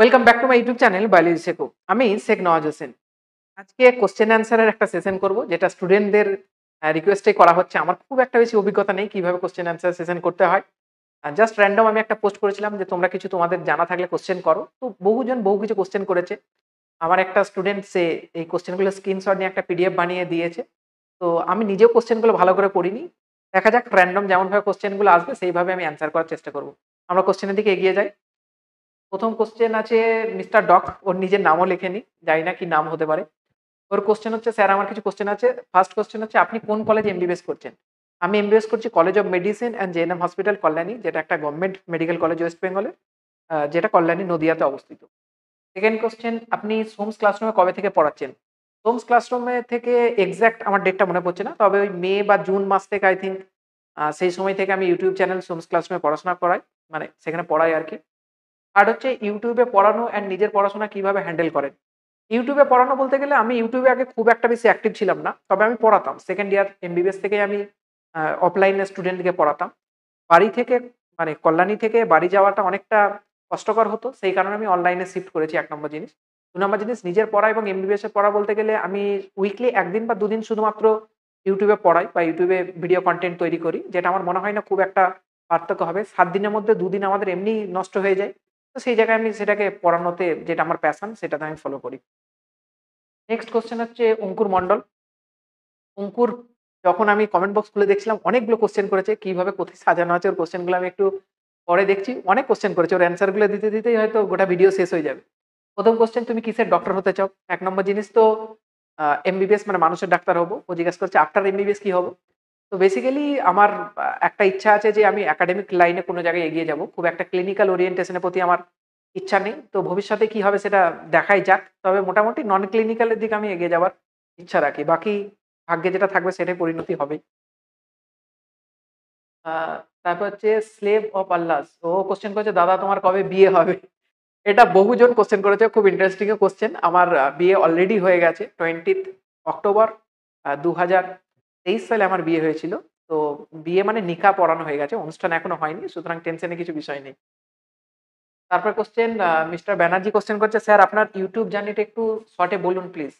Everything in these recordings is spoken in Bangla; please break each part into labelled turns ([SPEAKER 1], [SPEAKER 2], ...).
[SPEAKER 1] Welcome back to my YouTube channel biology শেখো। আমি শেখ নওয়াজ হোসেন। আজকে কোশ্চেন অ্যান্সারের একটা সেশন করব, যেটা স্টুডেন্টদের রিকোয়েস্টেই করা হচ্ছে। আমার খুব একটা বেশি অভিজ্ঞতা নেই কিভাবে কোশ্চেন অ্যান্সার সেশন করতে হয়। জাস্ট র‍্যান্ডম আমি একটা পোস্ট করেছিলাম যে তোমরা কিছু তোমাদের জানা থাকলে কোশ্চেন করো। তো বহুজন বহু কিছু কোশ্চেন করেছে। আমার একটা স্টুডেন্ট সে এই কোশ্চেনগুলো স্ক্রিনশট নিয়ে একটা পিডিএফ বানিয়ে দিয়েছে। তো আমি নিজেও কোশ্চেনগুলো ভালো করে পড়িনি। দেখা যাক র‍্যান্ডম যেমনভাবে কোশ্চেনগুলো আসবে সেইভাবে আমি অ্যান্সার করার চেষ্টা করব। আমরা কোশ্চেনের দিকে এগিয়ে যাই। ১ম কোয়েশ্চেন আছে মিস্টার ডক। ওর নিজের নামও লেখেনি। জানি না কি নাম হতে পারে। ওর কোয়েশ্চেন হচ্ছে, "স্যার আমার কিছু কোয়েশ্চেন আছে।" ফার্স্ট কোয়েশ্চেন হচ্ছে, "আপনি কোন কলেজে এমবিবিএস করছেন?" "আমি এমবিবিএস করছি college of medicine and GNM hospital Kalyani." যেটা একটা গভর্নমেন্ট মেডিকেল কলেজ ওয়েস্ট বেঙ্গলের। যেটা কল্যাণী নদিয়াতে অবস্থিত। সেকেন্ড কোয়েশ্চেন, "আপনি সোমস ক্লাসরুমে কবে থেকে পড়াচ্ছেন?" সোমস ক্লাসরুমে থেকে এক্সাক্ট আমার ডেটটা মনে পড়ছে না। তবে ওই মে বা জুন মাস থেকে আই থিংক সেই সময় থেকে আমি ইউটিউব চ্যানেল সোমস ক্লাসরুমে পড়াশোনা করাই। মানে সেখানে পড়াই আরকি। আর হচ্ছে YouTube এ পড়ানো অ্যান্ড নিজের পড়াশোনা কিভাবে হ্যান্ডেল করেন? YouTube এ পড়ানো বলতে গেলে আমি YouTube এ আগে খুব একটা বেশি অ্যাক্টিভ ছিলাম না। তবে আমি পড়াতাম। 2nd ইয়ার এমবিবিএস থেকেই আমি অফলাইনে স্টুডেন্টকে পড়াতাম। বাড়ি থেকে মানে কল্যাণী থেকে বাড়ি যাওয়াটা অনেকটা কষ্টকর হতো। সেই কারণে আমি অনলাইনে শিফট করেছি ১ নম্বর জিনিস। ২ নম্বর জিনিস, নিজের পড়া এবং এমবিবিএস এর পড়া বলতে গেলে আমি উইকলি ১ দিন বা ২ দিন শুধুমাত্র YouTube এ পড়াই বা YouTube এ ভিডিও কনটেন্ট তৈরি করি। যেটা আমার মনে হয় না খুব একটা পার্থক্য হবে। ৭ দিনের মধ্যে ২ দিন আমাদের এমনিই নষ্ট হয়ে যায়। তো সেই জায়গায় আমি সেটাকে পড়ানোতে, যেটা আমার প্যাশন, সেটাতে আমি ফলো করি। নেক্সট কোয়েশ্চেন হচ্ছে অঙ্কুর মন্ডল। অঙ্কুর, যখন আমি কমেন্ট বক্স খুলে দেখছিলাম অনেকগুলো কোয়েশ্চেন করেছে। কিভাবে কোথায় সাজানো আছে ওর কোয়েশ্চেন গুলো আমি একটু পরে দেখছি। অনেক কোয়েশ্চেন করেছে। ওর অ্যান্সার গুলো দিতে, দিতেই হয়তো গোটা ভিডিও শেষ হয়ে যাবে। ১ম কোয়েশ্চেন, "তুমি কিসের ডক্টর হতে চাও?" ১ নম্বর জিনিস তো এমবিবিএস মানে মানুষের ডাক্তার হবো। ও জিজ্ঞেস করছে আফটার এমবিবিএস কি হবো? তো বেসিক্যালি আমার একটা ইচ্ছা আছে যে আমি একাডেমিক লাইনে কোনো জায়গায় এগিয়ে যাবো। খুব একটা ক্লিনিক্যাল ওরিয়েন্টেশন এর প্রতি আমার ইচ্ছা নেই। তো ভবিষ্যতে কি হবে সেটা দেখাই যাক। তবে মোটামুটি নন ক্লিনিক্যাল এর দিকে আমি এগিয়ে যাওয়ার ইচ্ছা রাখি। বাকি ভাগ্যে যেটা থাকবে সেটাই পরিণতি হবেই। আ তারপর হচ্ছে স্লেভ অফ আল্লাহস। ও কোয়েশ্চেন করেছে, "দাদা তোমার কবে বিয়ে হবে?" এটা বহুজন কোয়েশ্চেন করেছে। খুব ইন্টারেস্টিং কোয়েশ্চেন। আমার বিয়ে অলরেডি হয়ে গেছে। 20th অক্টোবর ২০২৩ সালে আমার বিয়ে হয়েছিল। তো বিয়ে মানে নিকাহ পড়ানো হয়ে গেছে। অনুষ্ঠান এখনো হয়নি। সুতরাং টেনশনের কিছু বিষয় নেই। তারপর কোয়েশ্চেন মিস্টার ব্যানার্জি কোয়েশ্চেন করছে, "স্যার আপনার YouTube জার্নিটা একটু শর্ট এ বলুন প্লিজ।"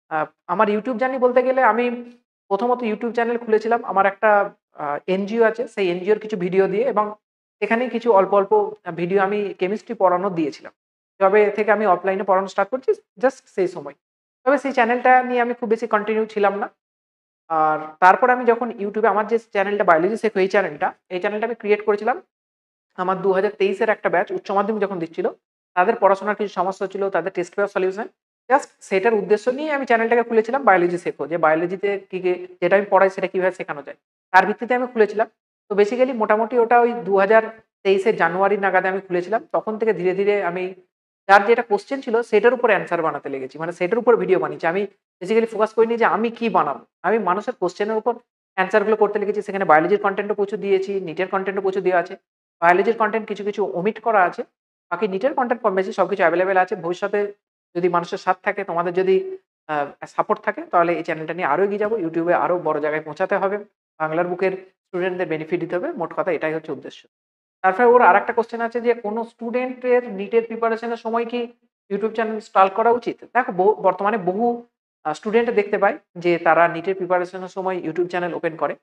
[SPEAKER 1] আ আমার YouTube জার্নি বলতে গেলে আমি প্রথমত YouTube চ্যানেল খুলেছিলাম। আমার একটা এনজিও আছে। সেই এনজিওর কিছু ভিডিও দিয়ে, এবং সেখানেই কিছু অল্প, অল্প ভিডিও আমি কেমিস্ট্রি পড়ানো দিয়েছিলাম। যবে থেকে আমি অফলাইনে পড়ানো স্টার্ট করছি জাস্ট সেই সময়। তবে সেই চ্যানেলটা নিয়ে আমি খুব বেশি কন্টিনিউ ছিলাম না। আর তারপরে আমি যখন YouTube এ আমার যে চ্যানেলটা বায়োলজি শেখো, এই চ্যানেলটা আমি ক্রিয়েট করেছিলাম। আমার ২০২৩ এর একটা ব্যাচ উচ্চ মাধ্যমিক যখন দিচ্ছিল, তাদের পড়াশোনার কিছু সমস্যা ছিল, তাদের টেস্ট পেপার সলিউশন। জাস্ট সেটার উদ্দেশ্য নিয়ে আমি চ্যানেলটাকে খুলেছিলাম বায়োলজি শেখো। যে বায়োলজিতে কি যেটা আমি পড়াই সেটা কিভাবে শেখানো যায়। তার ভিত্তিতে আমি খুলেছিলাম। তো বেসিক্যালি মোটামুটি ওটা ওই ২০২৩ এর জানুয়ারি নাগাদ আমি খুলেছিলাম। তখন থেকে ধীরে, ধীরে আমি যার যেটা কোয়েশ্চেন ছিল সেটার উপর অ্যান্সার বানাতে লেগেছি। মানে সেটার উপর ভিডিও বানিয়েছি। আমি বেসিক্যালি ফোকাস করিনি যে আমি কি বানাবো। আমি মানুষের কোয়েশ্চেনের উপর অ্যান্সার গুলো করতে লেগেছি। সেখানে বায়োলজির কনটেন্টও প্রচুর দিয়েছি, নিটের কনটেন্টও প্রচুর দেওয়া আছে। বায়োলজির কনটেন্ট কিছু, কিছু ওমিট করা আছে। বাকি নিটের কনটেন্ট কম বেশি সবকিছু এভেইলেবল আছে। ভবিষ্যতে যদি মানুষের সাথ থাকে, তোমাদের যদি আ সাপোর্ট থাকে, তাহলে এই চ্যানেলটা নিয়ে আরো এগিয়ে যাবো। YouTube এ আরো বড় জায়গায় পৌঁছাতে হবে। বাংলার বুকের স্টুডেন্টদের বেনিফিট দিতে হবে। মোট কথা এটাই হচ্ছে উদ্দেশ্য। তারপরে ওর আরেকটা কোয়েশ্চেন আছে যে, "কোন স্টুডেন্টের নিটের প্রিপারেশন এর সময় কি YouTube চ্যানেল স্টার্ট করা উচিত?" দেখো, বর্তমানে বহু স্টুডেন্ট দেখতে পাই যে তারা নিটের প্রিপারেশন এর সময় YouTube চ্যানেল ওপেন করে।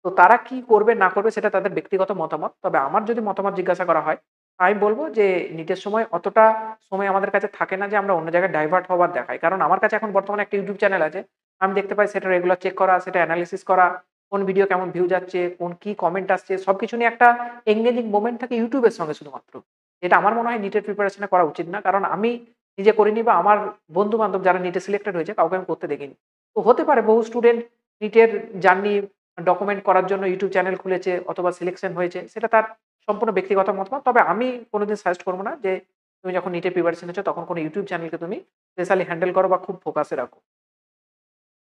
[SPEAKER 1] তো তারা কি করবে না করবে সেটা তাদের ব্যক্তিগত মতামত। তবে আমার যদি মতামত জিজ্ঞাসা করা হয়, আমি বলব যে নিটের সময় অতটা সময় আমাদের কাছে থাকে না যে আমরা অন্য জায়গায় ডাইভার্ট হবার দেখাই। কারণ আমার কাছে এখন বর্তমানে একটা YouTube চ্যানেল আছে। আমি দেখতে পাই সেটা রেগুলার চেক করা, সেটা এনালাইসিস করা, কোন ভিডিও কেমন ভিউ যাচ্ছে, কি কমেন্ট আসছে, সবকিছু নিয়ে একটা এনগেজিং মোমেন্ট থাকে YouTube এর সঙ্গে শুধুমাত্র। এটা আমার মনে হয় নিটের প্রিপারেশন এ করা উচিত না। কারণ আমি নিজে করিনি বা আমার বন্ধু-বান্ধব যারা নিটে সিলেক্টেড হয়েছে কাউকে আমি করতে দেখিনি। তো হতে পারে বহু স্টুডেন্ট নিটের জার্নি ডকুমেন্ট করার জন্য YouTube চ্যানেল খুলেছে অথবা সিলেকশন হয়েছে। সেটা তার সম্পূর্ণ ব্যক্তিগত মতামত। তবে আমি কোনদিন সাজেস্ট করব না যে তুমি যখন নিটের প্রিপারেশন নিচ্ছ তখন কোন YouTube চ্যানেলকে তুমি স্পেশালি হ্যান্ডেল করো বা খুব ফোকাসে রাখো।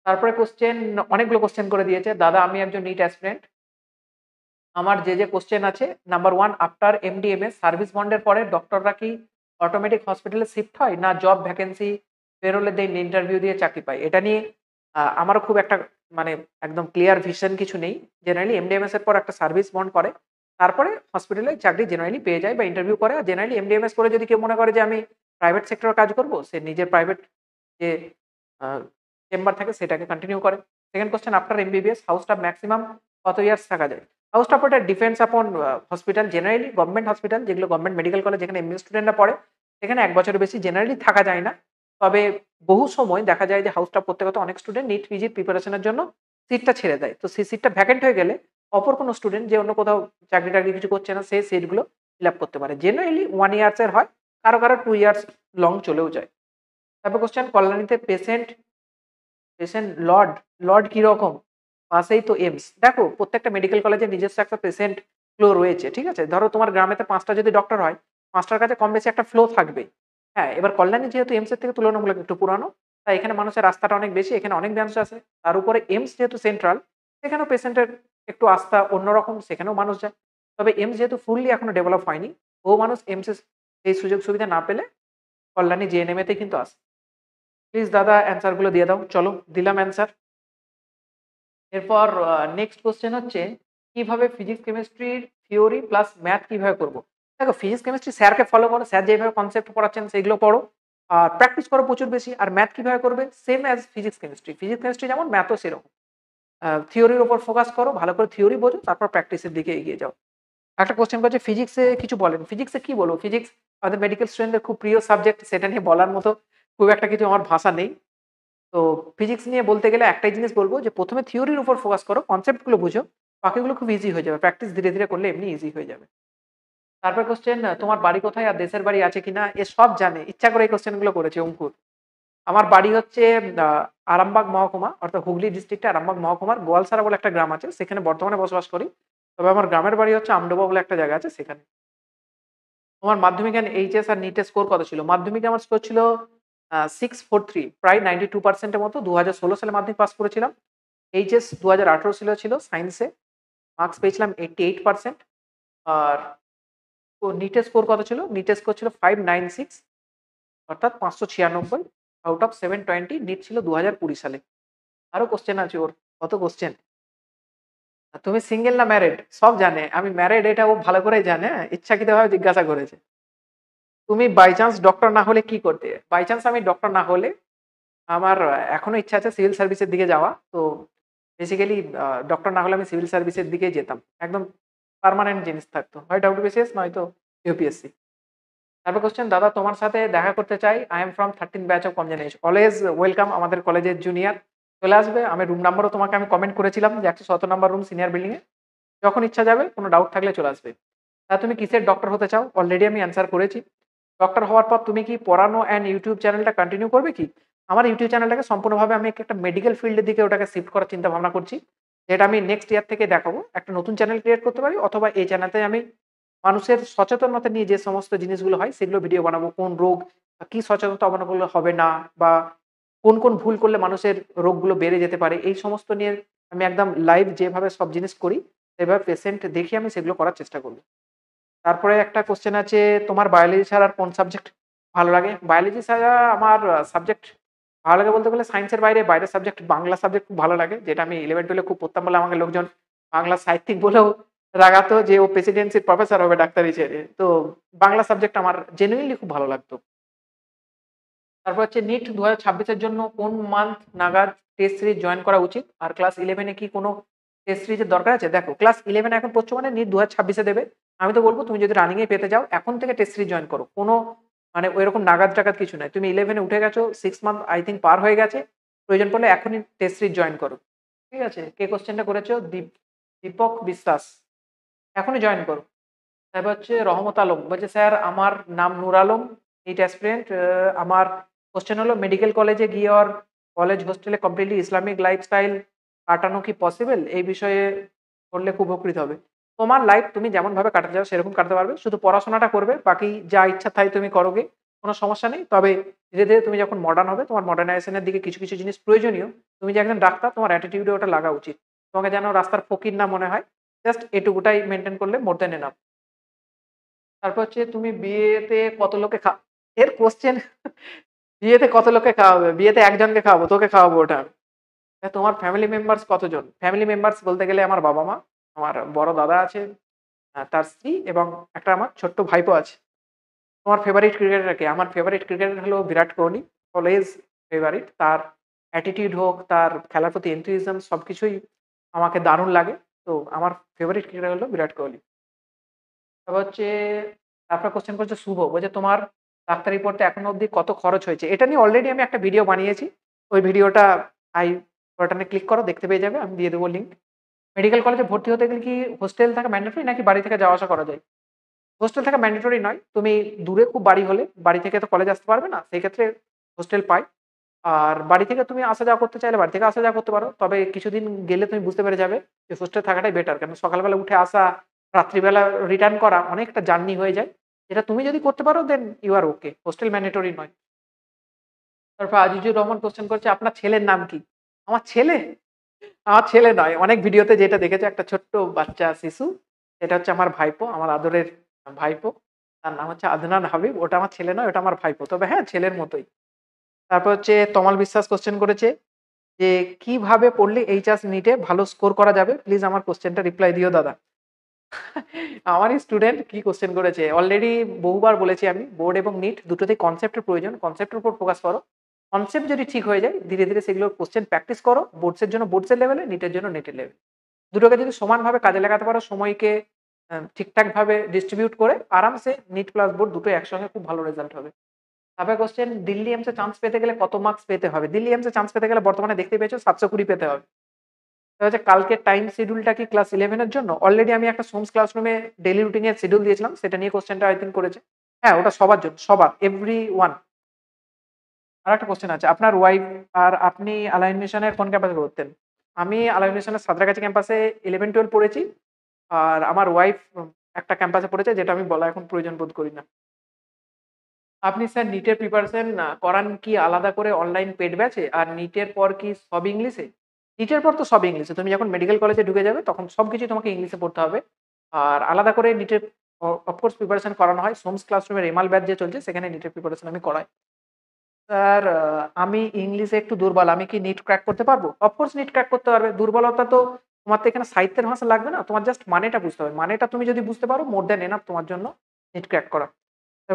[SPEAKER 1] তারপরে কোয়েশ্চেন, অনেকগুলো কোয়েশ্চেন করে দিয়েছে। দাদা আমি একজন নিট অ্যাসপিরেন্ট। আমার যে কোয়েশ্চেন আছে, নাম্বার 1, আফটার এমডি-এমএস সার্ভিস বন্ডের পরে ডক্টররা কি অটোমেটিক হসপিটালে শিফট হয়? না জব ভ্যাকেন্সি বেরোলে দেন ইন্টারভিউ দিয়ে চাকরি পায়? এটা নিয়ে আমারও খুব একটা মানে একদম ক্লিয়ার ভিশন কিছু নেই। জেনারেলি এমডি-এমএস এর পর একটা সার্ভিস বন্ড করে। তারপরে হসপিটালে চাকরি জেনারেলি পেয়ে যায় বা ইন্টারভিউ করে। আর জেনারেলি এমডিএমএস করে যদি কেউ মনে করে যে আমি প্রাইভেট সেক্টরে কাজ করব, সে নিজের প্রাইভেট যে আ চেম্বার থাকে সেটাকে কন্টিনিউ করে। Second question, after MBBS how staff maximum কত ইয়ার্স থাকা যায়? হাউ স্টাফ ওটা depends upon hospital. Generally government hospital, যেগুলো গভর্নমেন্ট মেডিকেল কলেজ যেখানে এমবিবিএস স্টুডেন্টরা পড়ে, সেখানে ১ বছরের বেশি জেনারেলি থাকা যায় না। তবে বহু সময় দেখা যায় যে হাউস স্টাফ করতে, করতে অনেক স্টুডেন্ট নিট পিজির প্রিপারেশন এর জন্য সিটটা ছেড়ে দেয়। তো সেই সিটটা ভ্যাকেন্ট হয়ে গেলে অপর কোনো স্টুডেন্ট যে অন্য কোথাও চাকরি-টাকরি কিছু করছে না, সে সিটগুলো ফিল আপ করতে পারে। জেনারেলি 1 ইয়ার্স এর হয়, কারো, কারো 2 ইয়ার্স লং চলেও যায়। তারপর কোয়েশ্চেন, কল্যাণীতে পেশেন্ট লর্ড কিরকম? পাশেই তো এইমস। দেখো প্রত্যেকটা মেডিকেল কলেজের নিজস্ব একটা পেশেন্ট ফ্লো রয়েছে। ঠিক আছে? ধরো তোমার গ্রামেতে ৫ টা যদি ডক্টর হয়, ৫ টার কাছে কম বেশি একটা ফ্লো থাকবেই। হ্যাঁ, এবার কল্যাণী যেহেতু এইমস এর থেকে তুলনামূলক একটু পুরানো, তাই এখানে মানুষের রাস্তাটা অনেক বেশি, এখানে অনেক ব্রাঞ্চ আছে। তার উপরে এইমস যেহেতু সেন্ট্রাল, সেখানেও পেশেন্টের একটু আস্থা অন্যরকম, সেখানেও মানুষ যায়। তবে এইমস যেহেতু ফুললি এখনো ডেভেলপ হয়নি, বহু মানুষ এইমস এর এই সুযোগ সুবিধা না পেলে কল্যাণী জেএনএম তেই কিন্তু আসে। প্লিজ দাদা অ্যান্সার গুলো দিয়ে দাও। চলো দিলাম অ্যান্সার। এরপর নেক্সট কোয়েশ্চেন হচ্ছে, কিভাবে ফিজিক্স কেমিস্ট্রির থিওরি প্লাস ম্যাথ কিভাবে করব? দেখো ফিজিক্স কেমিস্ট্রি স্যারকে ফলো করো, স্যার যেভাবে কনসেপ্ট পড়াচ্ছেন সেগুলো পড়ো। আর প্র্যাকটিস করো প্রচুর বেশি। আর ম্যাথ কিভাবে করবে? Same as physics chemistry. Physics chemistry যেমন ম্যাথও সেরকম। থিওরির উপর ফোকাস করো, ভালো করে থিওরি বোঝো, তারপর প্র্যাকটিসের দিকে এগিয়ে যাও। একটা কোয়েশ্চেন করছে ফিজিক্সে কিছু বলেন। ফিজিক্সে কি বলবো? ফিজিক্স আমাদের মেডিকেল স্টুডেন্টদের খুব প্রিয় সাবজেক্ট, সেটা নিয়ে বলার মতো খুব একটা কিছু আমার ভাষা নেই। তো ফিজিক্স নিয়ে বলতে গেলে একটাই জিনিস বলব যে ১ম এ থিওরির উপর ফোকাস করো, কনসেপ্ট গুলো বুঝো। বাকিগুলো খুব ইজি হয়ে যাবে। প্র্যাকটিস ধীরে, ধীরে করলে এমনি ইজি হয়ে যাবে। তারপর কোয়েশ্চেন, তোমার বাড়ি কোথায় আর দেশের বাড়ি আছে কিনা? এ সব জানে। ইচ্ছা করে এই কোয়েশ্চেন গুলো করেছে অঙ্কুর। আমার বাড়ি হচ্ছে আ আরামবাগ মহকুমা, অর্থাৎ হুগলি ডিস্ট্রিক্টে আরামবাগ মহকুমার গোয়ালসারা বলে একটা গ্রাম আছে। সেখানে বর্তমানে বসবাস করি। তবে আমার গ্রামের বাড়ি হচ্ছে আমডোবা বলে একটা জায়গা আছে সেখানে। তোমার মাধ্যমিক এন্ড এইচএস আর নিটের স্কোর কত ছিল? মাধ্যমিকে আমার স্কোর ছিল 643, প্রায় 92% এর মতো। ২০১৬ সালে মাধ্যমিক পাস করেছিলাম। এইচএস ২০১৮ ছিল সায়েন্সে। মার্কস পেয়েছিলাম 88%। আর নিটের স্কোর কত ছিল? নিটের স্কোর ছিল 596, অর্থাৎ ৫৯৬ আউট অফ 720। নিট ছিল ২০২০ সালে। আরো কোশ্চেন আছে ওর। কত কোশ্চেন? তুমি সিঙ্গেল না ম্যারিড? সব জানে। আমি ম্যারিড এটা ও ভালো করেই জানে। হ্যাঁ? ইচ্ছাকৃতভাবে জিজ্ঞাসা করেছে। তুমি বাই চান্স ডক্টর না হলে কি করতে? বাই চান্স আমি ডক্টর না হলে আমার এখনো ইচ্ছা আছে সিভিল সার্ভিসের দিকে যাওয়া। তো বেসিক্যালি ডক্টর না হলে আমি সিভিল সার্ভিসের দিকেই যেতাম। একদম পার্মানেন্ট জিনিস থাকতো। হয় ডব্লিউবিসিএস নয়তো ইউপিএসসি। তারপর কোয়েশ্চেন, দাদা তোমার সাথে দেখা করতে চাই। I am from 13 batch of কমজেনারেশন। অলওয়েজ ওয়েলকাম আমাদের কলেজের জুনিয়র। চলে আসবে। আমি রুম নাম্বারও তোমাকে আমি কমেন্ট করেছিলাম যে ১১৭ নাম্বার রুম সিনিয়র বিল্ডিং এ। যখন ইচ্ছা যাবে, কোনো ডাউট থাকলে চলে আসবে। তুমি কিসের ডক্টর হতে চাও? অলরেডি আমি অ্যান্সার করেছি। ডক্টর হওয়ার পর তুমি কি পড়ানো অ্যান্ড ইউটিউব চ্যানেলটা কন্টিনিউ করবে কি? আমার ইউটিউব চ্যানেলটাকে সম্পূর্ণভাবে আমি একটা মেডিকেল ফিল্ডের দিকে ওটাকে শিফট করার চিন্তা ভাবনা করছি। যেটা আমি নেক্সট ইয়ার থেকে দেখাবো। একটা নতুন চ্যানেল ক্রিয়েট করতে পারি, অথবা এই চ্যানেলটায় আমি মানুষের সচেতনতা নিয়ে যে সমস্ত জিনিসগুলো হয় সেগুলো ভিডিও বানাবো। কোন রোগ বা কি সচেতনতা অবলম্বন করলে হবে না, বা কোন, কোন ভুল করলে মানুষের রোগগুলো বেড়ে যেতে পারে। এই সমস্ত নিয়ে আমি একদম লাইভ যেভাবে সব জিনিস করি, সেভাবে পেশেন্ট দেখে আমি সেগুলো করার চেষ্টা করব। তারপরে একটা কোয়েশ্চেন আছে, তোমার বায়োলজি ছাড়া আর কোন সাবজেক্ট ভালো লাগে? বায়োলজি ছাড়া আমার সাবজেক্ট ভালো লাগে বলতে গেলে সায়েন্সের বাইরের সাবজেক্ট বাংলা সাবজেক্ট খুব ভালো লাগে। যেটা আমি 11-12 খুব পড়তাম বলে আমাকে লোকজন বাংলা সাহিত্যিক বলেও রাগাতো যে ও প্রেসিডেন্সির প্রফেসর হবে ডাক্তারি ছেড়ে। তো বাংলা সাবজেক্ট আমার জেনুইনলি খুব ভালো লাগতো। তারপর হচ্ছে নিট ২০২৬ এর জন্য কোন মান্থ নাগাদ টেস্ট সিরিজ জয়েন করা উচিত? আর ক্লাস 11 এ কি কোনো টেস্ট সিরিজের দরকার আছে? দেখো ক্লাস 11 এখন পড়ছো মানে নিট ২০২৬ এ দেবে। আমি তো বলব তুমি যদি রানিং এ পেতে যাও এখন থেকে টেস্ট সিরিজ জয়েন করো। কোনো মানে ওইরকম নাগাদ-টাগাদ কিছু নাই। তুমি 11 এ উঠে গেছো, 6 মান্থ আই থিংক পার হয়ে গেছে। প্রয়োজন পড়লে এখনই টেস্ট সিরিজ জয়েন করো। ঠিক আছে? কে কোয়েশ্চেনটা করেছো? দীপক বিশ্বাস। এখনই জয়েন করো। তারপর হচ্ছে রহমত আলম বলছে, স্যার আমার নাম নূর আলম, নিট অ্যাসপিরেন্ট। আমার কোশ্চেন হলো মেডিকেল কলেজে গিয়ে আর কলেজ হোস্টেলে কমপ্লিটলি ইসলামিক লাইফস্টাইল কাটানো কি পসিবল? এই বিষয়ে করলে খুব উপকৃত হবে। তোমার লাইফ তুমি যেমনভাবে কাটাতে চাও সেরকম কাটাতে পারবে। শুধু পড়াশোনাটা করবে। বাকি যা ইচ্ছা তাই তুমি করোগে। কোনো সমস্যা নেই। তবে ধীরে, ধীরে তুমি যখন মডার্ন হবে, তোমার মডার্নাইজেশন এর দিকে কিছু, কিছু জিনিস প্রয়োজনীয়। তুমি যে একজন ডাক্তার, তোমার অ্যাটিটিউড এ ওটা লাগা উচিত। তোমাকে যেন রাস্তার ফকির না মনে হয়। জাস্ট এটুকুটাই মেইনটেইন করলে মোর দ্যান এনাফ। তারপর হচ্ছে তুমি বিয়েতে কত লোকে এর কোয়েশ্চেন বিয়েতে কত লোককে খাওয়াবে? বিয়েতে একজনকে খাওয়াবো, তোকে খাওয়াবো ওটা আমি। তোমার ফ্যামিলি মেম্বারস কতজন? ফ্যামিলি মেম্বারস বলতে গেলে আমার বাবা-মা, আমার বড় দাদা আছে, তার স্ত্রী এবং একটা আমার ছোট্ট ভাইপো আছে। তোমার ফেভারিট ক্রিকেটার কে? আমার ফেভারিট ক্রিকেটার হলো বিরাট কোহলি। Always favourite. তার অ্যাটিটিউড হোক, তার খেলার প্রতি enthusiasm সবকিছুই আমাকে দারুণ লাগে। তো আমার ফেভারিট ক্রিকেটার হলো বিরাট কোহলি। তারপর হচ্ছে আপনার কোয়েশ্চেন করছে শুভ। বলছে তোমার ডাক্তারি পড়তে এখনো অবধি কত খরচ হয়েছে? এটা নিয়ে অলরেডি আমি একটা ভিডিও বানিয়েছি। ওই ভিডিওটা আই বাটনে ক্লিক করো, দেখতে পেয়ে যাবে। আমি দিয়ে দেবো লিংক। মেডিকেল কলেজে ভর্তি হতে গেলে কি হোস্টেল থাকা ম্যান্ডেটরি নাকি বাড়ি থেকে যাওয়া আসা করা যায়? হোস্টেল থাকা ম্যান্ডেটরি নয়। তুমি দূরে খুব বাড়ি হলে বাড়ি থেকে তো কলেজ আসতে পারবে না। সেই ক্ষেত্রে হোস্টেল পাই। আর বাড়ি থেকে তুমি আসা যাওয়া করতে চাইলে বাড়ি থেকে আসা যাওয়া করতে পারো। তবে কিছুদিন গেলে তুমি বুঝতে পেরে যাবে যে হোস্টেল থাকাটাই বেটার। কারণ সকালবেলা উঠে আসা, রাত্রিবেলা রিটার্ন করা অনেকটা জার্নি হয়ে যায়। যেটা তুমি যদি করতে পারো then you are okay. Hostel mandatory নয়। তারপর আজিজুর রহমান কোয়েশ্চেন করছে আপনার ছেলের নাম কি? আমার ছেলে? আমার ছেলে নয়। অনেক ভিডিওতে যেটা দেখেছো একটা ছোট্ট বাচ্চা শিশু, এটা হচ্ছে আমার ভাইপো, আমার আদরের ভাইপো। তার নাম হচ্ছে আদনান হাবিব। ওটা আমার ছেলে নয়, ওটা আমার ভাইপো। তবে হ্যাঁ, ছেলের মতোই। তারপর হচ্ছে তমাল বিশ্বাস কোয়েশ্চেন করেছে যে, "কিভাবে পড়লে এইচএস নিটে ভালো স্কোর করা যাবে? প্লিজ আমার কোয়েশ্চেনটা রিপ্লাই দিও দাদা।" আমারই স্টুডেন্ট কি কোয়েশ্চেন করেছে। অলরেডি বহুবার বলেছি আমি, বোর্ড এবং নিট দুটোতেই কনসেপ্টের প্রয়োজন। কনসেপ্টের উপর ফোকাস করো। কনসেপ্ট যদি ঠিক হয়ে যায়, ধীরে, ধীরে সেগুলোর কোয়েশ্চেন প্র্যাকটিস করো। বোর্ডসের জন্য বোর্ডসের লেভেলে, নিটের জন্য নেটের লেভেলে। দুটোকে যদি সমানভাবে কাজে লাগাতে পারো, সময়কে ঠিকঠাকভাবে ডিস্ট্রিবিউট করে আরামসে নিট প্লাস বোর্ড দুটোই একসঙ্গে খুব ভালো রেজাল্ট হবে। তারপরে কোয়েশ্চেন দিল্লি এইমস এ চান্স পেতে গেলে কত মার্কস পেতে হবে? দিল্লি এইমস এ চান্স পেতে গেলে বর্তমানে দেখতেই পেয়েছো 720 পেতে হবে। এবার হচ্ছে কালকের টাইম শিডিউলটা কি ক্লাস 11 এর জন্য? অলরেডি আমি একটা সোমস ক্লাসরুমে ডেইলি রুটিনের শিডিউল দিয়েছিলাম। সেটা নিয়ে কোয়েশ্চেনটা আই থিংক করেছে। হ্যাঁ, ওটা সবার জন্য, সবার, এভরিওয়ান। আরেকটা কোয়েশ্চেন আছে। আপনার ওয়াইফ আর আপনি আলাইন মিশনের কোন ক্যাম্পাসে পড়তেন? আমি আলাইন মিশনের সাঁতরাগাছি ক্যাম্পাসে 11-12 পড়েছি। আর আমার ওয়াইফ একটা ক্যাম্পাসে পড়েছে, যেটা আমি বলা এখন প্রয়োজন বোধ করি না। আপনি স্যার নিটের প্রিপারেশন করান কি আলাদা করে অনলাইন পেড ব্যাচে? আর নিটের পর কি সব ইংলিশে? নিটের পর তো সব ইংলিশে। তুমি যখন মেডিকেল কলেজে ঢুকে যাবে তখন সবকিছুই তোমাকে ইংলিশে পড়তে হবে। আর আলাদা করে নিটের অফকোর্স প্রিপারেশন করানো হয়। সোমস ক্লাসরুমের এমআল ব্যাচ যে চলছে সেখানে নিটের প্রিপারেশন আমি করাই। স্যার আমি ইংলিশে একটু দুর্বল। আমি কি নিট ক্র্যাক করতে পারবো? অফকোর্স নিট ক্র্যাক করতে পারবে। দুর্বলতা তো তোমার তো এখানে সাহিত্যের ভাষা লাগবে না। তোমার জাস্ট মানেটা বুঝতে হবে। মানেটা তুমি যদি বুঝতে পারো মোর দ্যান এনাফ তোমার জন্য নিট ক্র্যাক করা।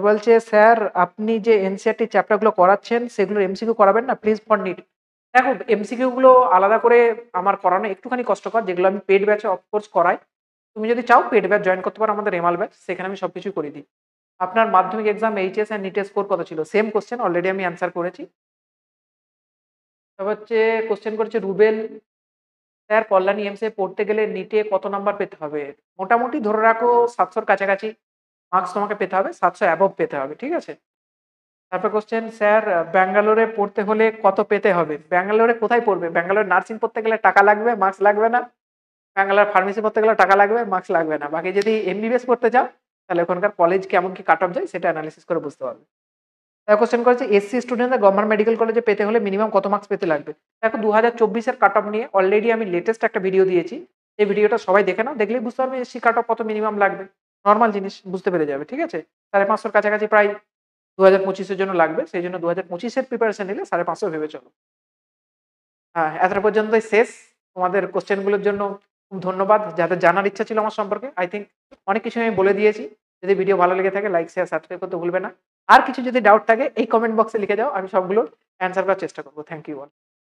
[SPEAKER 1] বলছে, "স্যার আপনি যে এনসিইআরটি চ্যাপ্টার গুলো করাচ্ছেন সেগুলোর এমসিকিউ করাবেন না প্লিজ ফর নিট?" দেখো, এমসিকিউ গুলো আলাদা করে আমার করানো একটুখানি কষ্টকর, যেগুলো আমি পেইড ব্যাচে অফকোর্স করাই। তুমি যদি চাও পেইড ব্যাচ জয়েন করতে পারো আমাদের এমআল ব্যাচ, সেখানে আমি সবকিছুই করিয়ে দিই। আপনার মাধ্যমিক এক্সাম এইচএস অ্যান্ড নিটের স্কোর কত ছিল? সেম কোয়েশ্চেন অলরেডি আমি অ্যান্সার করেছি। তারপর হচ্ছে কোয়েশ্চেন করেছে রুবেল, "স্যার কল্যাণী এমসে পড়তে গেলে নিটে কত নাম্বার পেতে হবে?" মোটামুটি ধরে রাখো ৭০০ র কাছাকাছি মার্কস তোমাকে পেতে হবে। ৭০০ অ্যাবভ পেতে হবে। ঠিক আছে? তারপর কোশ্চেন, "স্যার ব্যাঙ্গালোরে পড়তে হলে কত পেতে হবে?" ব্যাঙ্গালোরে কোথায় পড়বে? ব্যাঙ্গালোরে নার্সিং পড়তে গেলে টাকা লাগবে, মার্কস লাগবে না। ব্যাঙ্গালোর ফার্মেসি পড়তে গেলে টাকা লাগবে, মার্কস লাগবে না। বাকি যদি এমবিবিএস পড়তে চাও তাহলে ওখানকার কলেজ কেমন কি কাট অফ যায় সেটা এনালাইসিস করে বুঝতে পারবে। তারপর কোশ্চেন করেছে, "এসসি স্টুডেন্টরা গভর্নমেন্ট মেডিকেল কলেজে পেতে হলে মিনিমাম কত মার্কস পেতে লাগবে?" দেখো ২০২৪ এর কাট অফ নিয়ে অলরেডি আমি লেটেস্ট একটা ভিডিও দিয়েছি। এই ভিডিওটা সবাই দেখে নাও। দেখলেই বুঝতে পারবে এসসি কাট অফ কত মিনিমাম লাগবে। নরমাল জিনিস বুঝতে পেরে যাবে। ঠিক আছে? ৫৫০ র কাছাকাছি প্রায় ২০২৫ এর জন্য লাগবে। সেইজন্য ২০২৫ এর প্রিপারেশন নিলে ৫৫০ ভেবে চলো। হ্যাঁ, এতটা পর্যন্তই শেষ। তোমাদের কোয়েশ্চেন গুলোর জন্য খুব ধন্যবাদ। যাদের জানার ইচ্ছা ছিল আমার সম্পর্কে, আই থিংক অনেক কিছু আমি বলে দিয়েছি। যদি ভিডিও ভালো লেগে থাকে লাইক, শেয়ার, সাবস্ক্রাইব করতে ভুলবে না। আর কিছু যদি ডাউট থাকে এই কমেন্ট বক্সে লিখে যাও। আমি সবগুলোর অ্যান্সার করার চেষ্টা করব। Thank you all.